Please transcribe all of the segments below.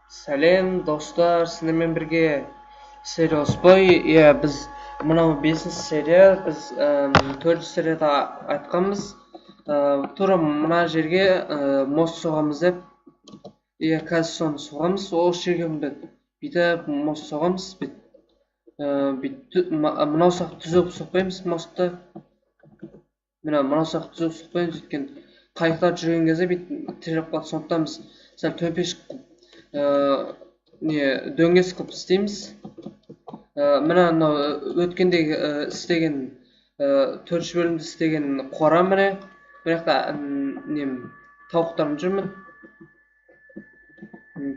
Сәлем достар, сіздермен бірге сериалспай. Иә, біз мынау 5-ші серия, біз 4-ші серияда айтқанбыз. Тура мына жерге мост соғамыз деп. Иә, қазір соны соғамыз. Ол жерге бүйтіп мост соғамыз. Мынау сақ түзеп соқпаймыз мостты. Мынау сақ түзеп соқпаймыз. Өйткені қайықтар жүрген кезде бүйтіп тіреп қалады. Сондықтан біз сәл төмпешік дөңес қылып істейміз. Мына өткендегі істеген 4-ші бөлімде істеген қора міне. Мына жақта тауықтарым жүрмін.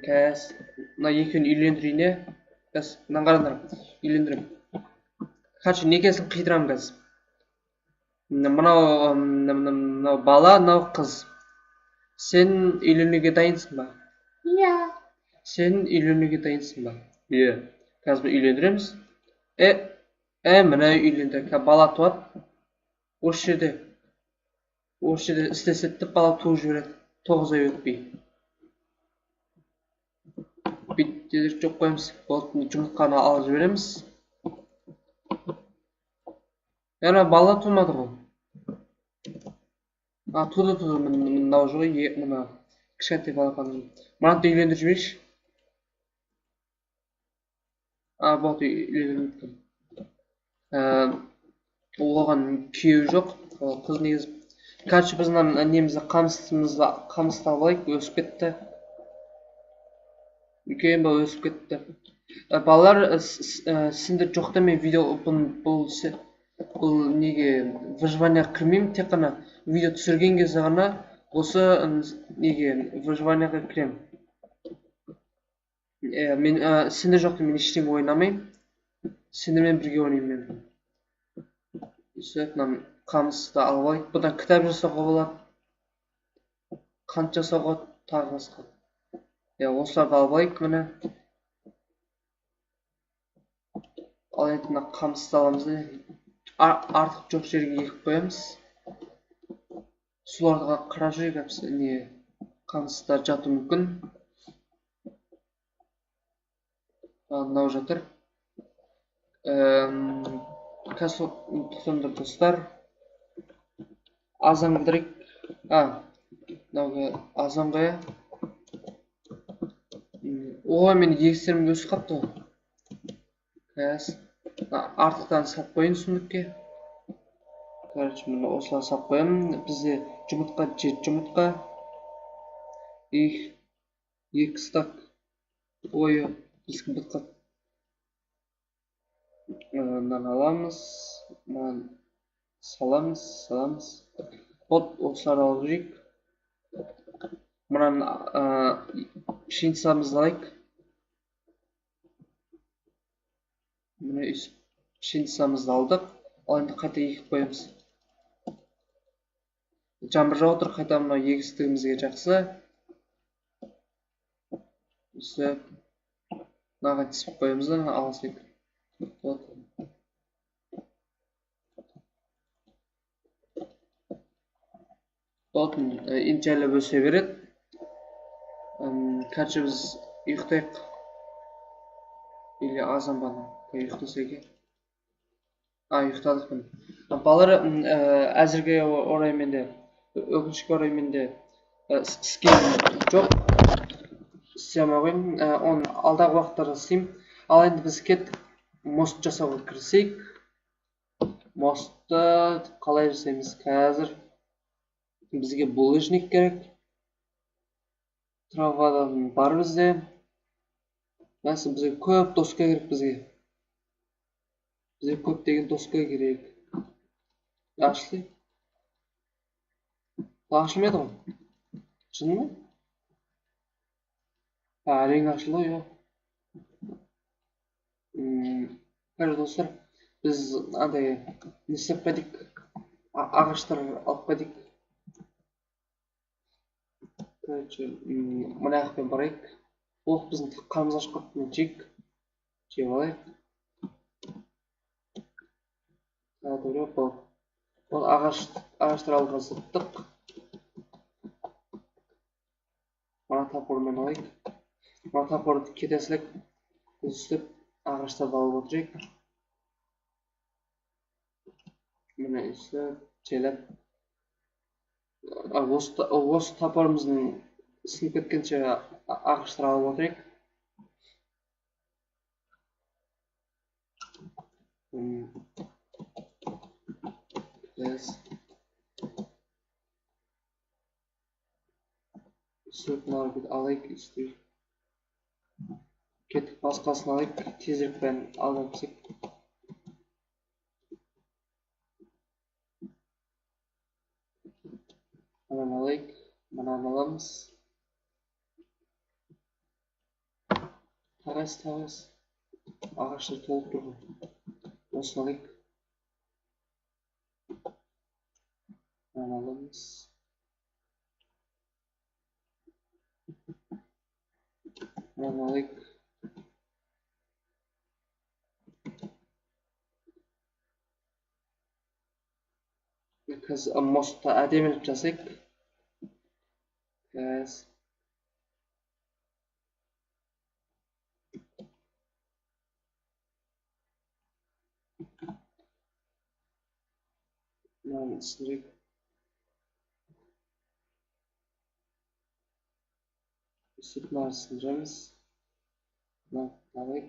Қазір мына екеуін үйлендірейін. Қазір мынаны қараңдар, үйлендірем. Короче, некесін қидырам қазір. Мынау бала, мынау қыз. Сен үйленуге дайынсың ба? Иә. Сен үйленуге дайынсың ба? Иә. Қазір үйлендіреміз. Мына үйлендір. Бала туады. Осы жерде істесетті бала туып жібереді. 9 ай өтпей. Бүйтіп жоқ қоямыз. Жұмыртқаны алып жібереміз. Яғни бала тумады ғой. Туды. Мынау жоқ, мына кішкентай балапан. Мынаны үйлендіріп жіберейікші. Болды, үйлендіріп. Оған күйеуі жоқ. Қыз негізі. Короче, біз немізді қамысты алайық, өсіп кетті. Үлкен бала өсіп кетті. Балалар, сендер жоқта мен видео бұл неге выживанияға кірмеймін, тек қана видео түсірген кезде ғана осы неге выживанияға кірем. Сендер жоқта мен ештеңе ойнамаймын. Сендермен бірге ойнаймын мен. Мына қамысты алып алайық. Бұдан кітап жасауға болады. Қант жасауға тағы басқа. Осыларды алып алайық міне. Ал енді мына қамысты аламыз. Артық жоқ жерге егіп қоямыз. Суларға қарап жүрейік, қамыста жату мүмкін. Мынау жатыр. Қазір тұтымды достар. Азан қылдырайық. Мынауға азан қоя. Мен егістерім өсіп қапты. Қазір артықтан сап қойын сундукке. Короче, мына осылар сап қоямын. Бізде жұмыртқа, жеті жұмыртқа. 2 стак ойы бізге бітқат. Мынаны аламыз. Мынаны саламыз. Осыларды алып жүрейік. Мынаны пшеницамызды алайық. Міне пшеницамызды алдық. Ал енді қайта егіп қоямыз. Жаңбыр жауып отыр, қайта мына егістігімізге жақсы. Өсіп, мынаға тісіп қоямыз, алысайық. Енді жайлап өсе береді. Короче, біз ұйықтайық. Или азан баны ұйықтасайық. Ұйықтадық. Балалар әзірге орай менде, өкінішке орай менде скейм жоқ. Істей алмай, оны алдағы уақыттарда істеймін. Ал енді біз кеттік мост жасауға кірісейік. Мостты қалай жасаймыз? Қазір бізге булыжник керек. Травадан бар бізде. Бізге көп доска керек бізге. Бізге көп деген доска керек. Ашылай. Ашылмайды ғой. Шын ма? Әрең ашылды ғой. Қазір достар, біз не істеп қойдық? Ағаштар алып қойдық. Мына жақпен барайық. Біздің қарымыз ашып қапты. Жеп алайық. Ағаштар алға зыттық. Мына топормен алайық. Topорды кетесілік үзіліп ағаштарды алып отырайық. Міне үзіліп желеп осы топорымыздың сынып кеткенше ағаштар алып отырайық. Сүртін алайық, үстір. Кеттік басқасын алайық, тезірікпен алып өтсек. Мынаны алайық, мынаны аламыз. Тағайыз. Ағаштар толып тұрған. Осыны алайық. Мынаны аламыз. Мынаны алайық. Қазір мостты әдемілік жасайық. Қазір мынаны сындырайық. Мынаны сындырамыз. Мынаны алайық.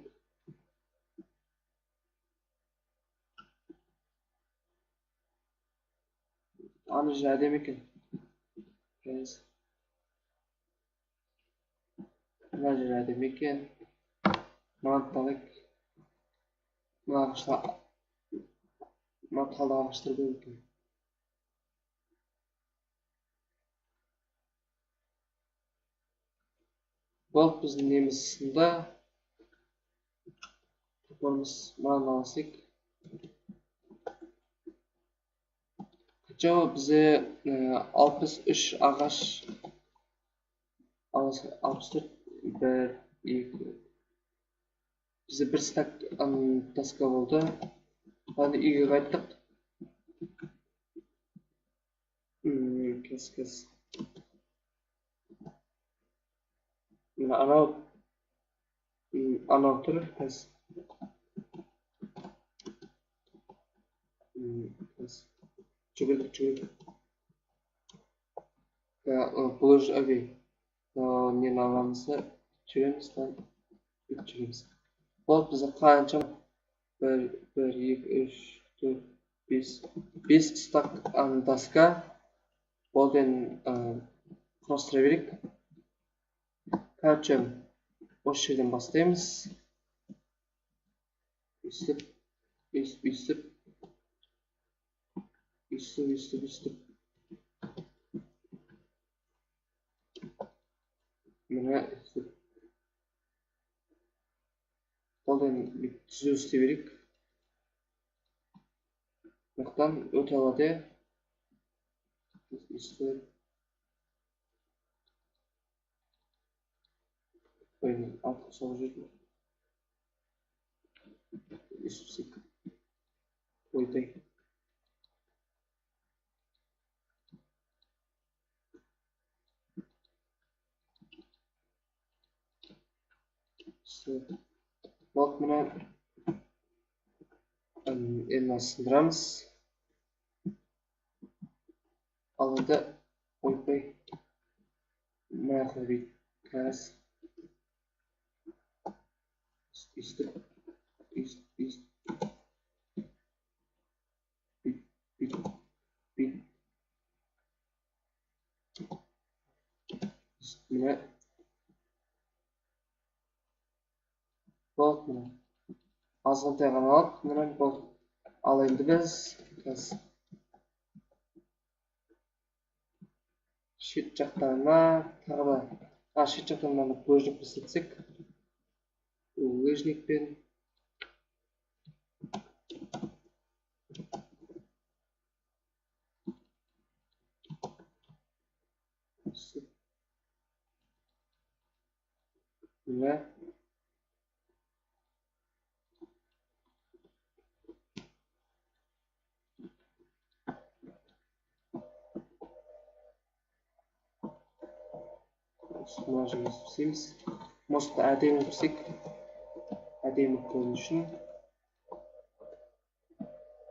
Аны жер әдемі екен. Қазір мына жер әдемі екен. Мынаны алайық. Мына талды ағаштар көп екен. Болды, біздің неміз сында. Топорымыз мынаны алсақ. Қанша бізде 63 ағаш 64 1 2 бізде бір стак доска болды. Енді үйге қайттық. Кез. Анау тұр. Кез. Жүгірдік. Бұл уже әбей. Нені аламызды жүреміз. Болды, бізде қанша? 1, 2, 3, 4, 5 стак доска. Болды, құрастыра берейік. Короче, осы жерден бастаймыз. Үстіп. Міне үстіп. Болды, түзу істей берейік. Мықтан өте алады. Үстіп. Артық соғы жерді. Үстіпсек. Ойдай. Болды, мұны енді сындырамыз. Алында ойпай. Мұны қойбейді. Кәз. Үстіп. Мұны болды, мұны азғынтай ғана алып, мұны болды. Ал енді біз шет жақтарына тағы да шет жақтарына бөлжік көрсетсек, лыжникпен мына жерге істейміз. Mostly әдемі көрсек, әдемі көріну үшін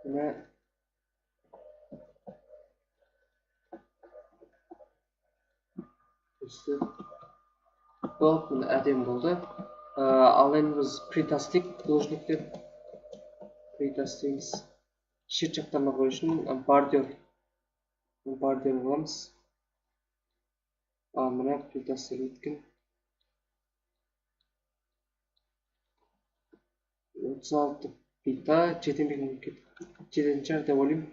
мына мына әдемі болды. Ал енді біз притастик художниктер притастигіміз шет жақтарына қою үшін бордюр қыламыз. Мына притастик еткен 36 плита, 7 шығар деп ойлаймын.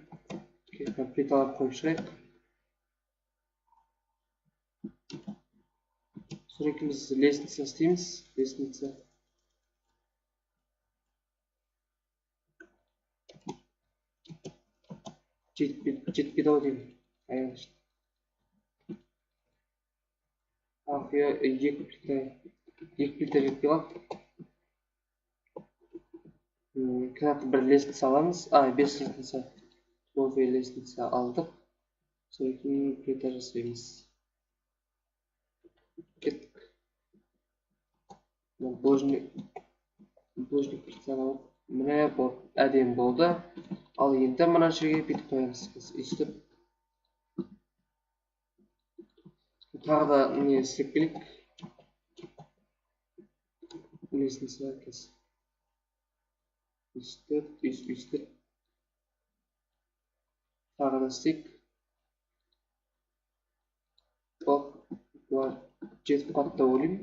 Плиталар қойып шығайық. Sonra ikimiz лестница істейміз. Лестница. Жетпеді ау деймін. Аяғышты. Екі плита жетпей қалды. Кінаты бір лестница аламыз. 5 лестница. 12 лестница алдық. Sonra кейін плита жасаймыз. Кеттік. Бложник прицелауып. Міне әдем болды. Ал енді мына жерге бүйтіп қоямыз. Өйстіп. Тағы да не істеп келейік. Лестница кез. Өйстіп. Тағы да істейік. Бұлар жетіп қатты ойлаймын.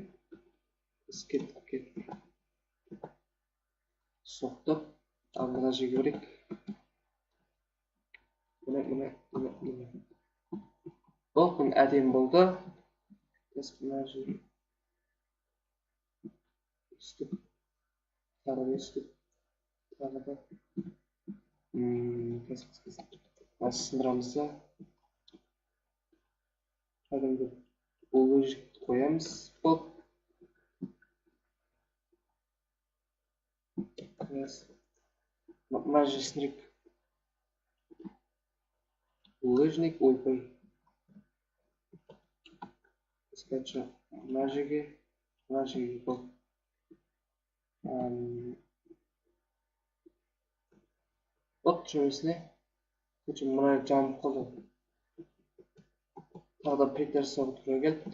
Кеттік. Соқтық. Мына жерге көрейік. Міне. Бұл әдем болды. Мына жерге үстіп. Тағы да. Сындырамыз да. Кәдімгі булыжник қоямыз. Бұл. Мына жерсінірек булыжник, ойбай. Скача мына жерге бұл. От жөмесіне. Мына жанып қалды. Тағы да плита жасауға тура келді.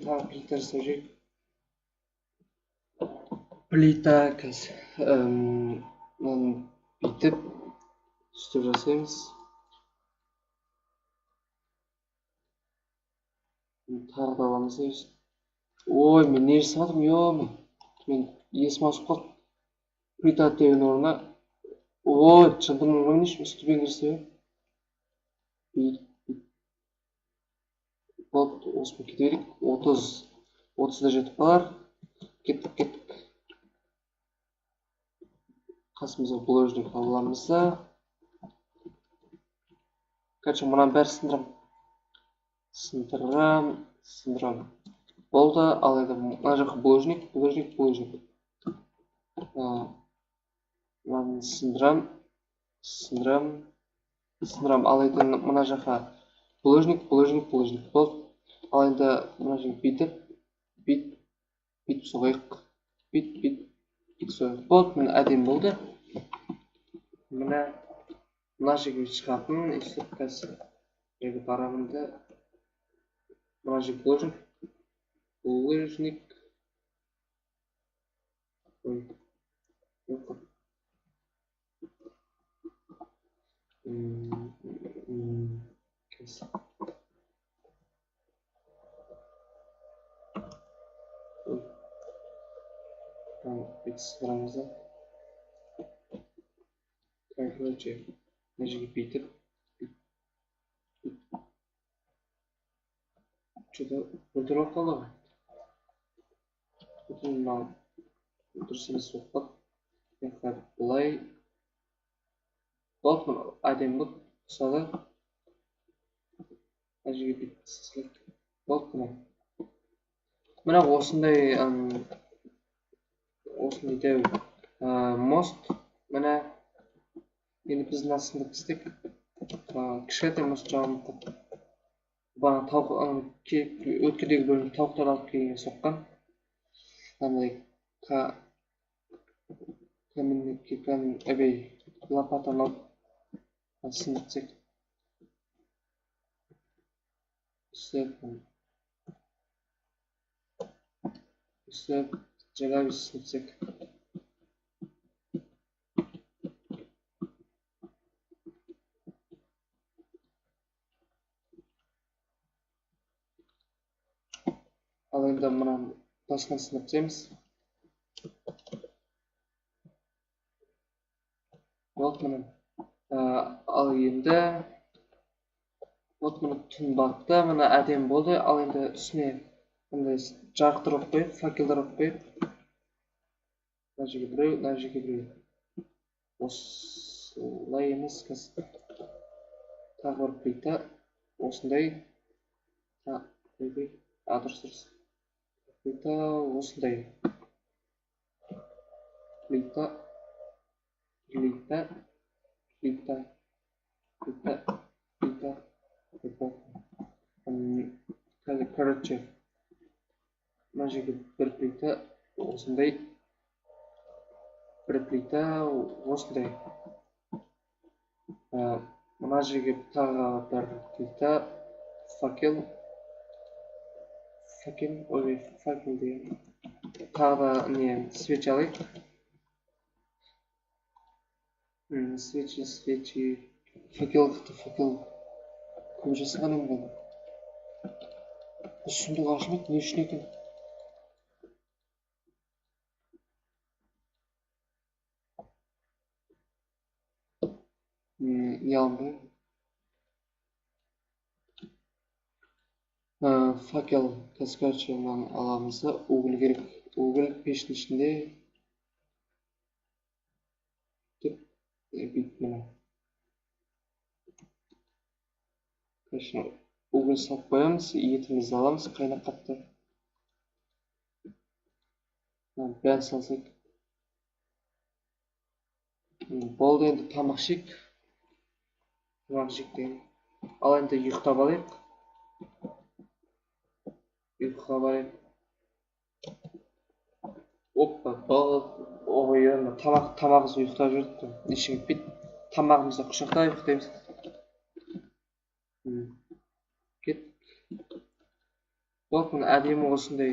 Тағы плита жасау жейік. Плита кәз. Бүйтіп үстіп жасаймыз. Тағы да аламыз. Ой, мен не жасадым, ё-ме. Мен есім ауысып қалды. Плита деген орнына. Ой, шындымын ойнайшы, үстіпен кірсе. Болды, осымен кете берейік. 30-да жетіп қалар. Кеттік. Қасымызға булыжник аламыз да. Короче, мұнан бәрі сындырам. Болды, ал енді мына жаққа булыжник. Мынаны сындырам. Ал енді мына жаққа булыжник. Болды. Ал енді мына жерге бүйтіп соғайық. Бүйтіп соғайық. Болды, міне әдем болды. Мына жерге шығатын үстіп қазір жерге барамында. Мына жерге булыжник. Ой. Yok. Kes. Biz sıramızda. Короче, нажми Питер. Что-то контроль коло. Потом дұрысына соқпақ. Бұлай. Болды, әдем бұд. Ұсады. Әжіге бет сілік. Болды, мына осындай дәу мост. Мына енді біздің асындық істек. Кішкентай мост жағымды. Бана өткедегі бөлім тауықтар алып келгенге соққан. қандай каменникке әбей лопатаны алып сындырсақ үстеп жайлап сындырсақ ал енді мынаны басқан сынып тастаймыз. Вот міне. Ал енді вот міне түн батты, міне әдемі болды. Ал енді үстіне мындай жарықтар қойып қойып, факелдар қойып қойып. Мына жерге біреу, мына жерге біреу. Осылай емес қазір. Тағы бір плита осындай. Дұрыс. Плита осындай. Плита. Короче, мына жерге бір плита осындай. Бір плита осындай. Мына жерге тағы бір плита факел деген. Тағы да не свечи алайық. Свечи. Факел. Көп жасаған өмір. Сұмдық ашылмайды, не үшін екен? Не алынбай? Факел, короче, мынаны аламыз да, уголь керек. Уголь пештің ішінде. Деп, бүйтіп мына. Короче, уголь салып қоямыз, етімізді аламыз, қайнақ қатты. Бәрін салсақ. Болды, енді тамақ жейік. Ал енді ұйықтап алайық. Оппа, ой, тамағымыз ұйықтап жүрді. Ешің етпейді. Тамағымызды құшақта ұйықтаймыз. Кет. Вот, мына әдемі осындай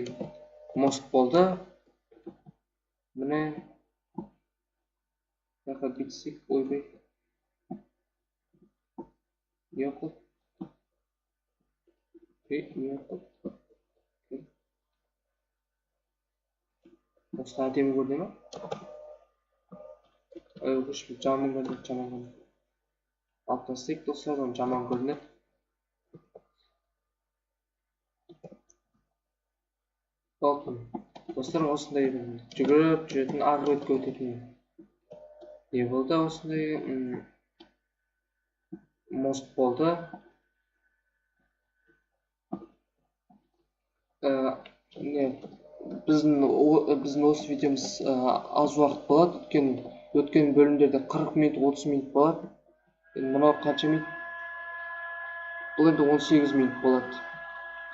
мост болды. Міне. Яқа бітсек, ойбай. Не оқыл? Не оқыл? Осы әдемі көрді ма? Өшіп, жаман көрінеді. Алып тастайық, достар, жаман көрінеді. Достар, осындай жүгіріп жүретін, ары өтке өтетін. Не болды осындай мост болды. Біздің осы видеомыз аз уақыт болады. Өткен бөлімдерде 40 минут, 30 минут болады. Мынау қанша минут? Бұл енді 18 минут болады.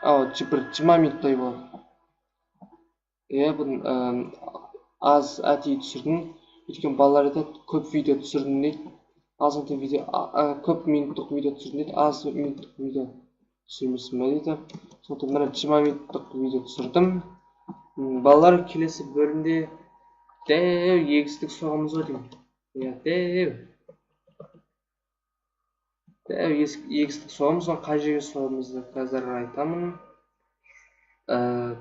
20 минуттай болады. Бұны аз әдейі түсірдім. Өйткені балалар айтады, көп видео түсірдім дейді. Көп минуттық видео түсірдім дейді. Аз минуттық видео түсірмесін бе дейді. Сондықтан міне 20 минуттық видео түсірдім. Балалар, келесі бөлімде дәу егістік соғымыз ғой деймін. Дәу егістік соғымыз, қай жерге соғымызды қазір айтамын.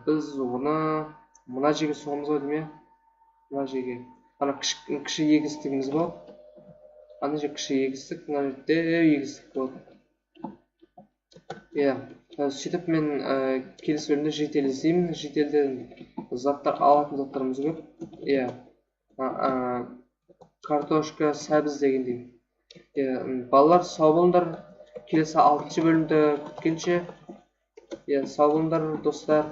Біз оны мына жерге соғымыз ғой деймін. Мына жерге. Ана кіші егістігіміз болады. Ана жерге кіші егістік, мына жерге дәу егістік болады. Сөйтіп мен келесі бөлімде жедел іздеймін. Жеделден алатын заттарымыз көп. Картошка, сәбіз дегендей. Балалар, сау болыңдар. Келесі 6-шы бөлімді күткенше. Сау болыңдар, достар.